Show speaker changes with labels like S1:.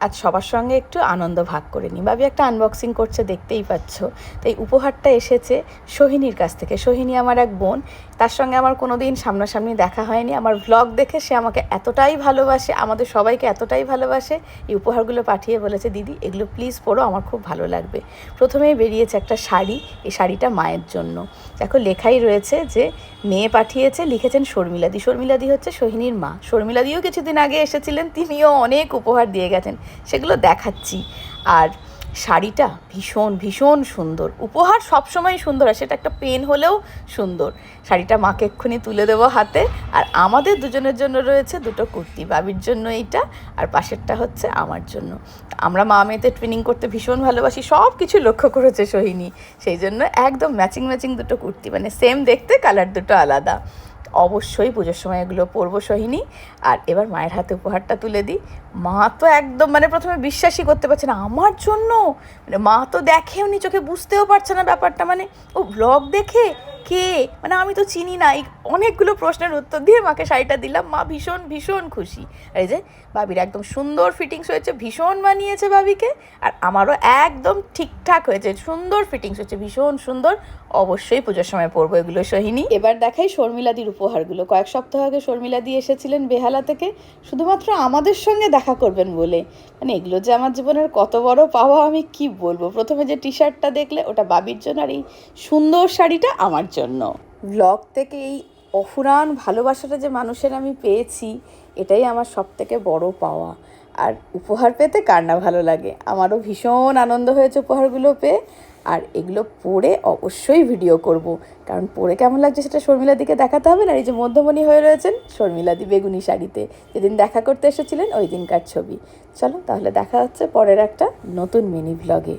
S1: আজ সবার সঙ্গে একটু আনন্দ ভাগ করে নিই। ভাবি একটা আনবক্সিং করছে, দেখতেই পাচ্ছ। তাই উপহারটা এসেছে সোহিনীর কাছ থেকে। সোহিনী আমার এক বোন, তার সঙ্গে আমার কোনো দিন সামনাসামনি দেখা হয়নি। আমার ভ্লগ দেখে সে আমাকে এতটাই ভালোবাসে, আমাদের সবাইকে এতটাই ভালোবাসে, এই উপহারগুলো পাঠিয়ে বলেছে দিদি এগুলো প্লিজ পরো, আমার খুব ভালো লাগবে। প্রথমেই বেরিয়েছে একটা শাড়ি, এই শাড়িটা মায়ের জন্য। দেখো লেখাই রয়েছে যে মেয়ে পাঠিয়েছে, লিখেছেন শর্মিলাদি। শর্মিলাদি হচ্ছে সোহিনীর মা। শর্মিলাদিও কিছুদিন আগে এসেছিলেন, তিনিও অনেক উপহার দিয়ে গেছেন, সেগুলো দেখাচ্ছি। আর শাড়িটা ভীষণ ভীষণ সুন্দর। উপহার সবসময় সুন্দর আর সেটা একটা পেন হলেও সুন্দর। শাড়িটা মাকে এক্ষুনি তুলে দেবো হাতে। আর আমাদের দুজনের জন্য রয়েছে দুটো কুর্তি, বাবির জন্য এইটা আর পাশেরটা হচ্ছে আমার জন্য। আমরা মা মেয়েতে টুইনিং করতে ভীষণ ভালোবাসি, সব কিছু লক্ষ্য করেছে সোহিনী, সেই জন্য একদম ম্যাচিং ম্যাচিং দুটো কুর্তি, মানে সেম দেখতে, কালার দুটো আলাদা। অবশ্যই পুজোর সময় এগুলো পরবো সোহিনী। আর এবার মায়ের হাতে উপহারটা তুলে দিই। মা তো একদম মানে প্রথমে বিশ্বাসই করতে পারছে না আমার জন্য, মানে মা তো দেখেও নি, চোখে বুঝতেও পারছে না ব্যাপারটা, মানে ও ব্লগ দেখে কে, মানে আমি তো চিনি না। এই অনেকগুলো প্রশ্নের উত্তর দিয়ে মাকে শাড়িটা দিলাম, মা ভীষণ ভীষণ খুশি। আর এই যে বাবির একদম সুন্দর ফিটিংস হয়েছে, ভীষণ মানিয়েছে বাবিকে। আর আমারও একদম ঠিকঠাক হয়েছে, সুন্দর ফিটিংস হচ্ছে, ভীষণ সুন্দর। অবশ্যই পুজোর সময় পরবো এগুলো সোহিনী। এবার দেখাই শর্মিলাদির উপহারগুলো। কয়েক সপ্তাহ আগে শর্মিলাদি এসেছিলেন বেহালা থেকে, শুধুমাত্র আমাদের সঙ্গে দেখা করবেন বলে। মানে এগুলো যে আমার জীবনের কত বড় পাওয়া, আমি কি বলবো। প্রথমে যে টি শার্টটা দেখলে ওটা বাবির জন্য, আর এই সুন্দর শাড়িটা আমার জন্য। ব্লগ থেকে এই অফুরান ভালোবাসাটা যে মানুষের আমি পেয়েছি, এটাই আমার সব থেকে বড় পাওয়া। আর উপহার পেতে কার না ভালো লাগে। আমারও ভীষণ আনন্দ হয়েছে উপহারগুলো পেয়ে। আর এগুলো পরে অবশ্যই ভিডিও করব, কারণ পরে কেমন লাগছে সেটা শর্মিলাদিকে দেখাতে হবে না। এই যে মধ্যমণি হয়ে রয়েছেন শর্মিলাদি বেগুনি শাড়িতে, যেদিন দেখা করতে এসেছিলেন ওই দিনকার ছবি। চলো তাহলে দেখা হচ্ছে পরের একটা নতুন মিনি ভ্লগে।